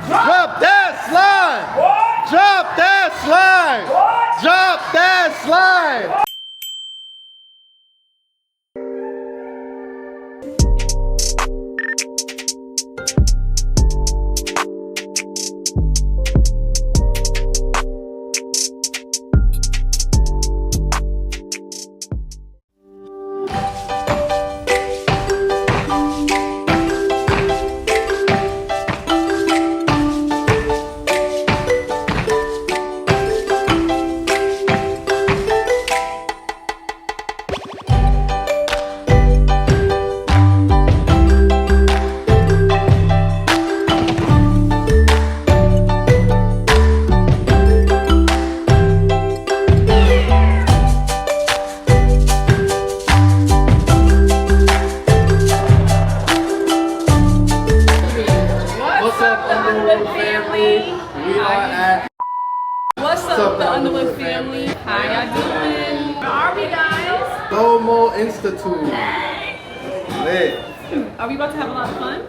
Drop that slime! Drop that slime! Drop that slime! What's up, the Underwoods family? How y'all doing? Where are we, guys? Sloomoo Institute. Lit. Are we about to have a lot of fun?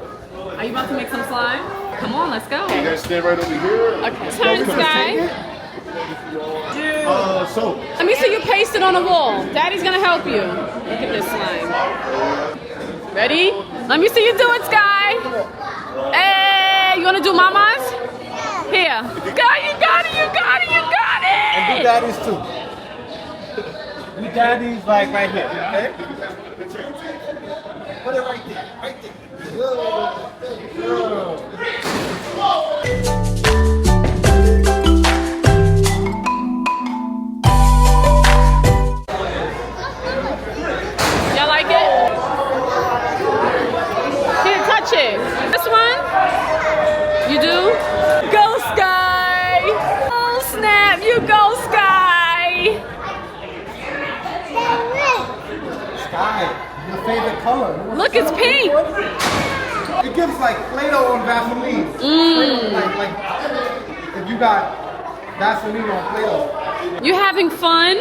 Are you about to make some slime? Come on, let's go. You guys stand right over here. Okay, turn, Sky. So. Let me see you paste it on the wall. Daddy's gonna help you. Look at this slime. Ready? Let me see you do it, Sky. Hey, you wanna do Mama's? Here. Go, you got it, you got it, you got it! And do daddies too. Do daddies like right here, okay? Put it right there, right there. Good. Y'all like it? Here, touch it. This one? You do? Go, Sky! Oh, snap! You go, Sky! Sky, your favorite color. Look, it's pink! It gives like Play-Doh on Vaseline. Like if you got Vaseline on Play-Doh. You having fun?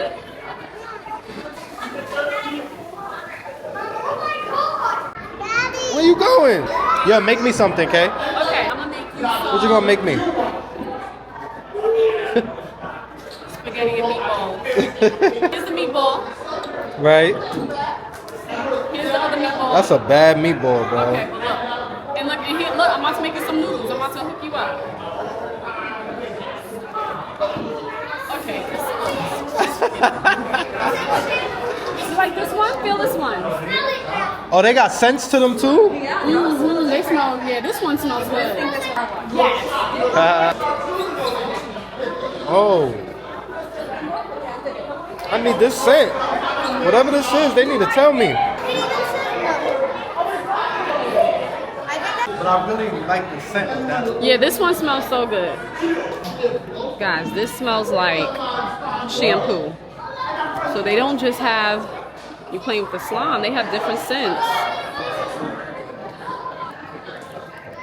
Where you going? Yeah, make me something, okay? Okay, I'm gonna make you What you gonna make me? spaghetti and meatball. Here's the meatball. Right. Here's the other meatball. That's a bad meatball, bro. Okay, but look. And look, and here, look, I'm about to make you some noodles. I'm about to hook you up. Okay. You like this one? Feel this one. Oh, they got scents to them too? Mm-hmm. They smell, yeah, this one smells good. Yes. Oh. I need this scent. Whatever this is, they need to tell me. But I really like the scent of that. Yeah, this one smells so good. Guys, this smells like shampoo. So they don't just have you playing with the slime, they have different scents.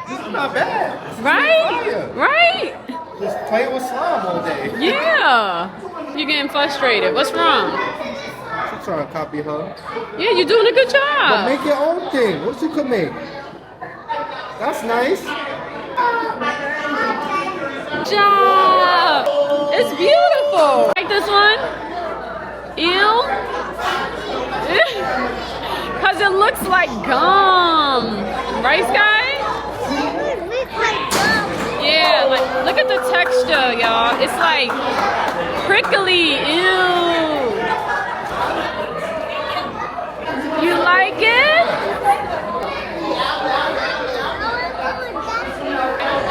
This is not bad. Right? Right? Just playing with slime all day. Yeah. You're getting frustrated. What's wrong? She's trying to copy her. Yeah, you're doing a good But job. make your own thing. What you could make? That's nice. Good job. It's beautiful. Like this one? Ew. Because it looks like gum. Right, Sky? Yeah, like, look at the texture, y'all. It's like prickly. Ew. You like it?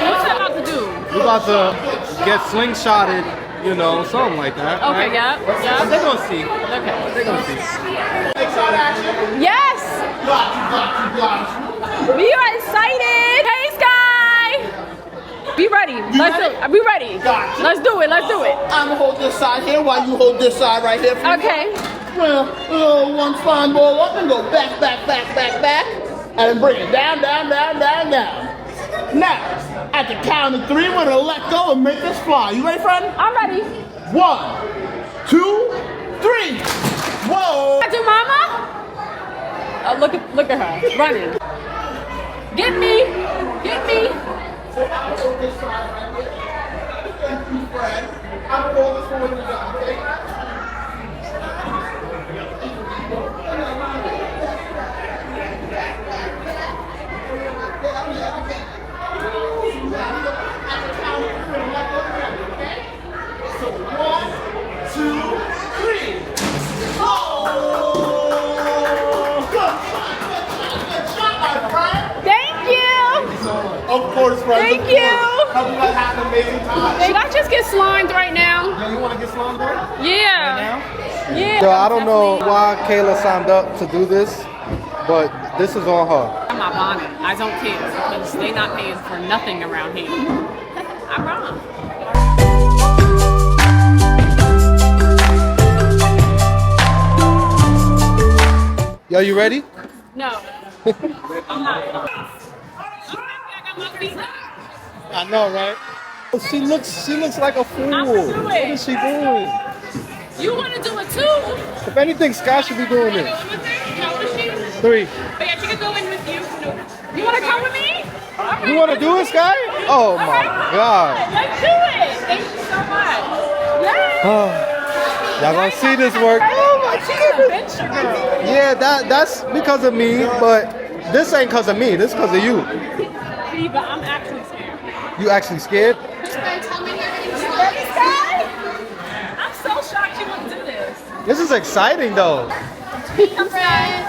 What's that about to do? We're about to get slingshotted, you know, something like that. Okay, right? yeah. But they're gonna see. Okay. They're gonna see. Yes! We are excited! Hey, Sky! Be ready. Let's do it. Be ready. Gotcha. Let's do it. Let's do it. I'm gonna hold this side here while you hold this side right here. For me. Okay. Well, one slime ball up and go back, back, back, back, back, and then bring it down, down, down, down, down. Now, at the count of 3, we're gonna let go and make this fly. You ready, friend? I'm ready. 1, 2, 3. Whoa! I do, Mama. Look at her running. Get me. Get me. this side right here. Thank you, Fred. I'm going to roll this one with you, okay? So 1, 2, 3. Oh! Good shot, my friend. Thank you. Of course, friends. Thank you. Hope you guys have an amazing time. Should I just get slimed right now? Yo, you want to get slimed right Yeah. now? Yeah. Yo, I don't know why Kayla signed up to do this, but this is on her. I'm not buying it. I don't care because they not paying for nothing around here. I'm wrong. Yo, you ready? No. I'm not. I got my feet up. I know, right? She looks like a fool. I'm gonna do What it. is she doing? You want to do it too? If anything, Sky should be doing You this. want to go in with her? How old is she? 3. Oh yeah, she can go in with you. No. You want to come with me? Okay. You want to do it, Sky? Oh my God. Let's do it. Thank you so much. Yay. Y'all gonna see this work. Oh my She's a girl. Yeah, that's because of me, but this ain't because of me. This because of you. See, but I'm actually scared. You actually scared? I'm so shocked you would do this. This is exciting though. I'm scared.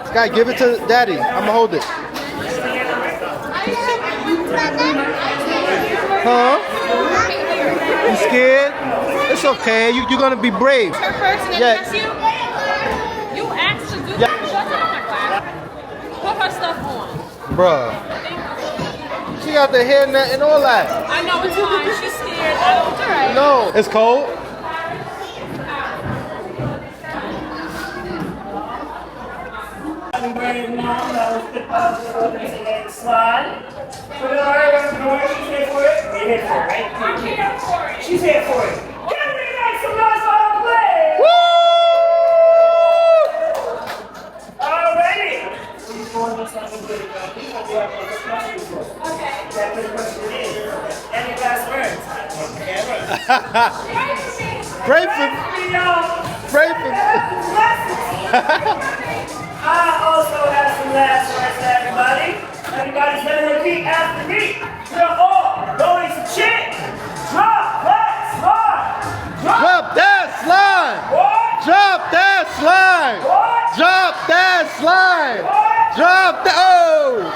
Sky, give it to Daddy. I'ma hold it. Huh? You scared? It's okay. You're gonna be brave. Her first and then Yeah. that's you. You asked to do Yeah. that. Shut up, my class. Put her stuff on. Bruh. She got the hairnet and all that. I know it's fine. She's scared. I don't. It's alright. No. It's cold? Slide. Put it on her, she's here for it. You're here for it, right? I'm here for it. She's here for it. Give me like some nice ball play. Woo! Alrighty. She's going to something good. Before we have a question for us. Okay. That good question is, any last words? Pray for Pray for I also have some last words for everybody. Everybody's gonna repeat after me. We're all going to chant. Drop that slide. Drop that slime! What? Drop that slime! What? Drop that slime! What? Drop that. Oh!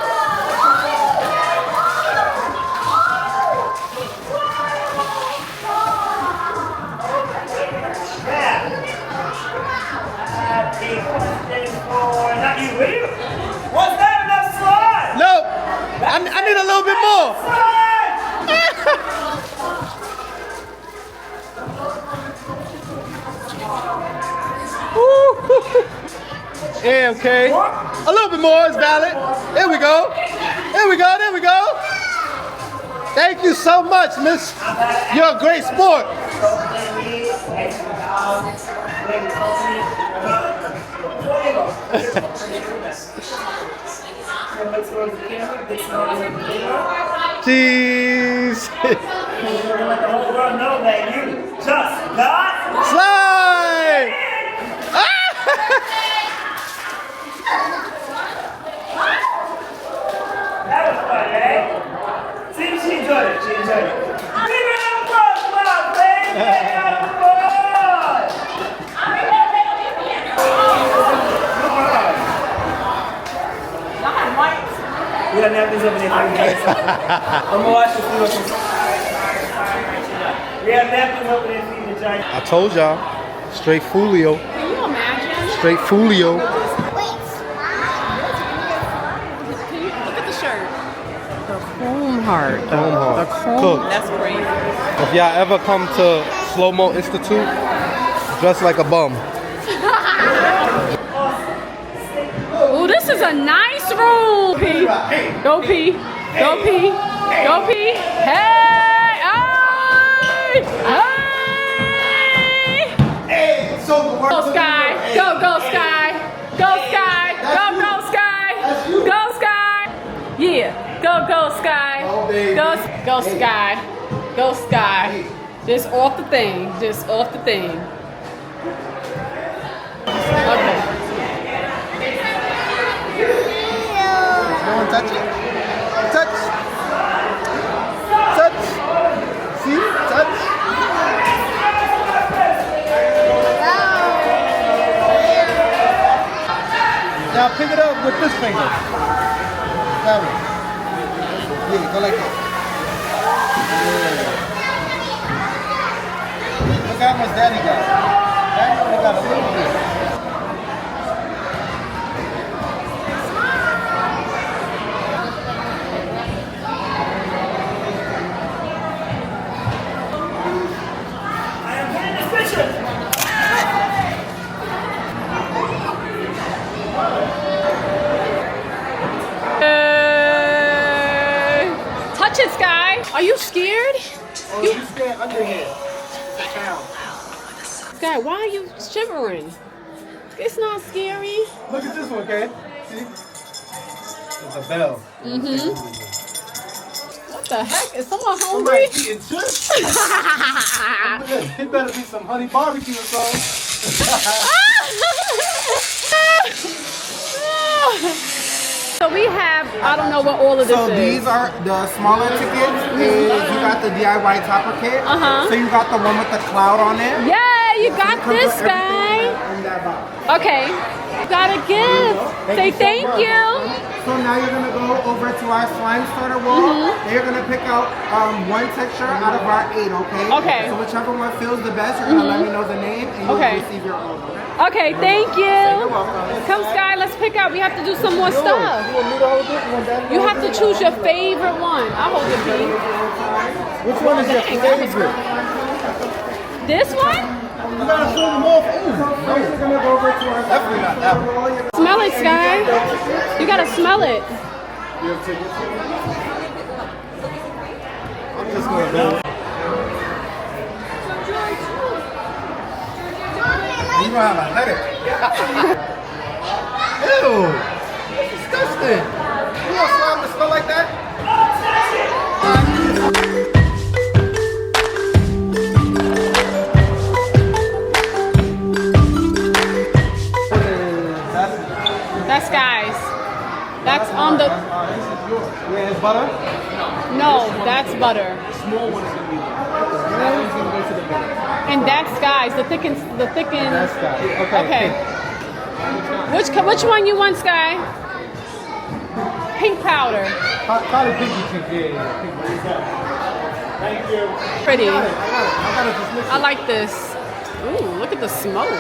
Not you, will you? Was that enough slide? Nope. I need a little bit more. Yeah, okay. A little bit more is valid. There we go. There we go. There we go. Thank you so much, Miss. You're a great sport. Jeez. Let the whole world know that you just got Slide. That was fun, eh? See, she enjoyed it. She enjoyed it. Give it up for us, baby. Give it up for us. We got napkins over there for you guys. I'm gonna watch this video. We have napkins over there for you to giant. I told y'all, straight Fulio. Can you imagine? Straight Fulio. Can you look at the shirt? The chrome heart. Chrome heart. The chrome. Cook. That's crazy. If y'all ever come to Sloomoo Institute, dress like a bum. Oh, this is a nice room. P. Go P. Go P. Go P. Hey! Hey! Hey! So the work Go Sky. Go, go Sky. Go Sky. Go, go Sky. Go Sky. Yeah. Go, Sky. Oh, baby. Go, Sky. Go, Sky. Just off the thing. Just off the thing. Okay. No one touch it. Touch. Touch. See? Touch. Now pick it up with this finger. That one. Yeah, go like that. Yeah. Look how much Daddy got. Daddy only got a little bit. I am hitting this picture. Touch it, Sky. Are you scared? Oh, you stand under here. Sky, why are you shivering? It's not scary. Look at this one, okay? See? It's a bell. What the heck? Is someone hungry? Somebody eating chips? It better be some honey barbecue or something. So we have, I don't know what all of this So is. these are the smaller tickets. Is you got the DIY topper kit. So you got the one with the cloud on it. Yeah, you got Comes this, with everything guy. in that box. Okay. Got a gift. Say thank you. So now you're gonna go over to our slime starter wall. And you're gonna pick out one texture out of our 8, okay? Okay. So whichever one feels the best, you're gonna let me know the name and you'll Okay. receive your own, okay? Okay, thank you. Come, Sky, let's pick out. We have to do some more stuff. You want me to hold it? You want Daddy You to have hold to it? choose your favorite one. I'll hold it, P. Which one is your favorite? This one? You gotta show them off. Ooh, no. Definitely not that one. Smell it, Sky. You gotta smell it. You have tickets? I'm just gonna go. You know how I let it. Ew! That's disgusting. You want slime to smell like that? That's Sky's. That's on the. Yeah, it's butter. No, that's butter. Small one is gonna be that one's gonna go to the big. And that's Sky's. The thicken. That's got it. Okay. Which one you want, Sky? Pink powder. Probably pinky pink. Yeah. Pink. Thank you. Pretty. I gotta just mix it. I like this. Ooh, look at the smoke.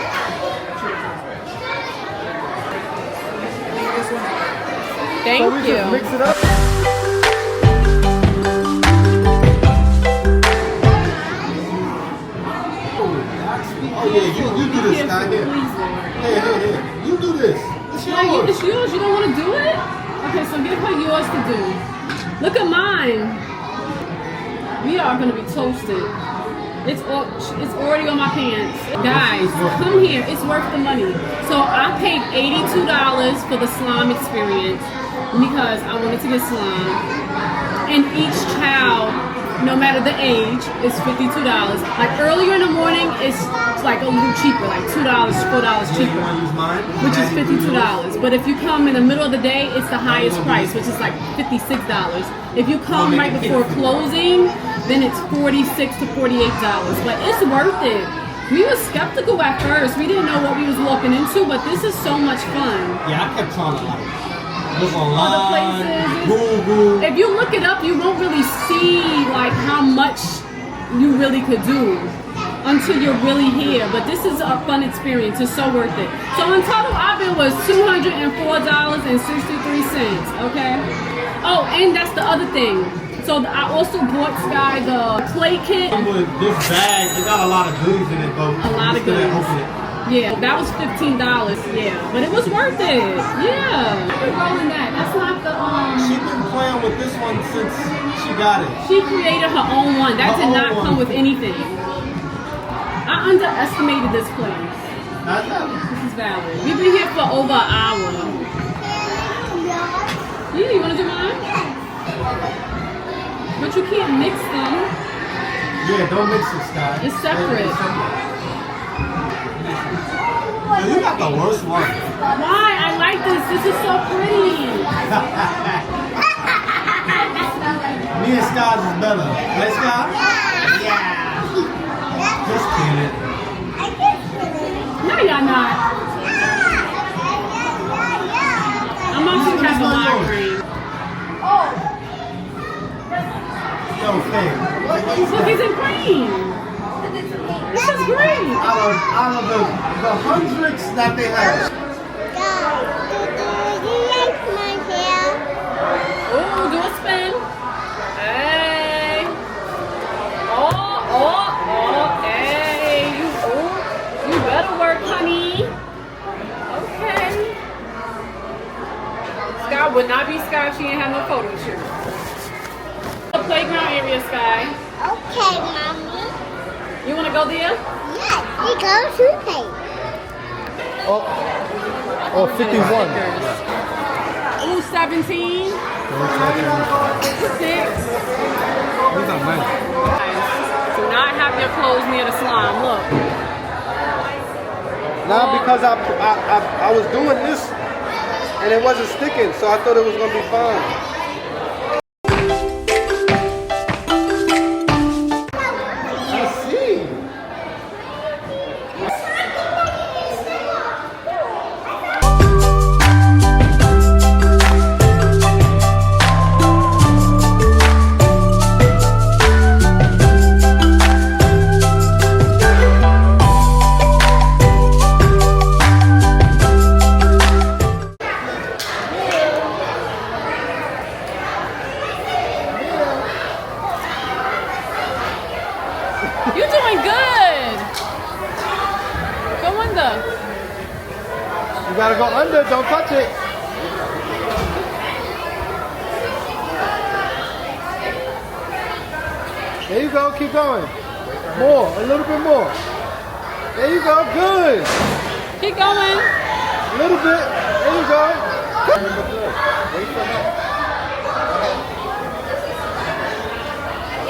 Thank So we you. just mix it up. Oh yeah, you do this, Sky. Here. Hey. You do this. It's No, yours. it's yours. You don't want to do it? Okay, so give her yours to do. Look at mine. We are going to be toasted. It's already on my pants. Guys, come here. It's worth the money. So I paid $82 for the slime experience because I wanted to get slime. And each child, no matter the age, is $52. Like earlier in the morning, it's like a little cheaper, like $2, $4 cheaper, which is $52. But if you come in the middle of the day, it's the highest price, which is like $56. If you come right before closing, then it's $46 to $48. But it's worth it. We were skeptical at first. We didn't know what we was walking into, but this is so much fun. Yeah, I kept trying to like look Other online, places. Google. If you look it up, you won't really see like how much you really could do until you're really here. But this is a fun experience. It's so worth it. So in total, our bill was $204.63. Okay. Oh, and that's the other thing. So I also bought Sky the plate kit. With this bag, it got a lot of goodies in it, though. A lot of Just couldn't goodies. open it. Yeah, that was $15. Yeah, but it was worth it. Yeah. We're rolling that. That's not the She's been playing with this one since she got it. She created her own one. That Her did own not one. come with anything. I underestimated this place. Not that. This is valid. We've been here for over an hour. Yeah, you want to do mine? But you can't mix them. Yeah, don't mix it, Sky. It's separate. It's separate. Yo, you got the worst one. Why? I like this. This is so pretty. Me and Sky's is better. Right, Sky? Yeah. Just kidding. No, you're not. I'm not too happy with my cream. Yo, Faye. Cookies and cream. This is great. Out of the hundreds that they have. Oh, do a spin. Hey. Oh, hey. You better work, honey. Okay. Sky would not be Sky if she didn't have no photo shoot. The playground area, Sky. Okay, Mommy. You want to go there? Yes, we go to play. Oh, 51. Ooh, 17. 6. These are nice. Guys, do not have your clothes near the slime. Look. Now because I was doing this and it wasn't sticking, so I thought it was gonna be fine. You're doing good. Go under. You gotta go under, don't touch it. There you go, keep going. More, a little bit more. There you go, good. Keep going. A little bit, there you go. Wait for that.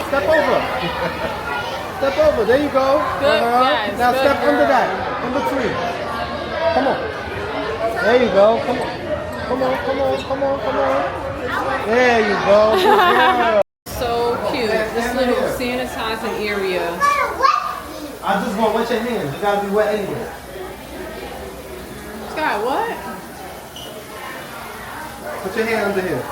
Step over. Step over, there you go. Good, yes, Now good step under girl. that, number 3. Come on. There you go, come on. Come on, come on, come on, come on. There you go. Good girl. So cute. This little sanitizing area. I just want to wet your hands. You gotta be wet anyway. Sky, what? Put your hand under here.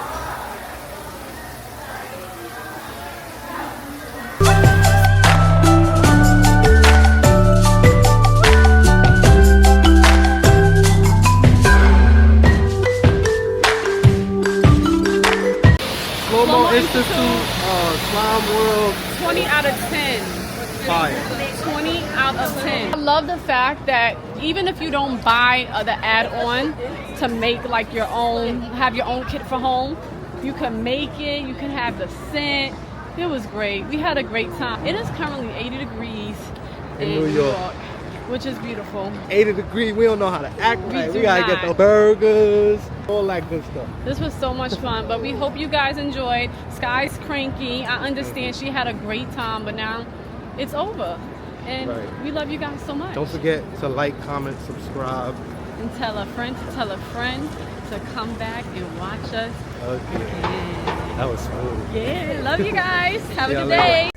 Sloomoo Institute, Slime World, 20 out of 10. fire. 20 out of 10. I love the fact that even if you don't buy the add-on to make like your own, have your own kit for home, you can make it, you can have the scent. It was great. We had a great time. It is currently 80 degrees in New York, which is beautiful. 80 degrees, we don't know how to act right. do We gotta get not. the burgers, all that good stuff. This was so much fun, but we hope you guys enjoyed. Sky's cranky. I understand she had a great time, but now it's over. And Right. we love you guys so much. Don't forget to like, comment, subscribe. And tell a friend to come back and watch us. Okay, again. that was smooth. Yeah, love you guys. Have a See good y'all later. day.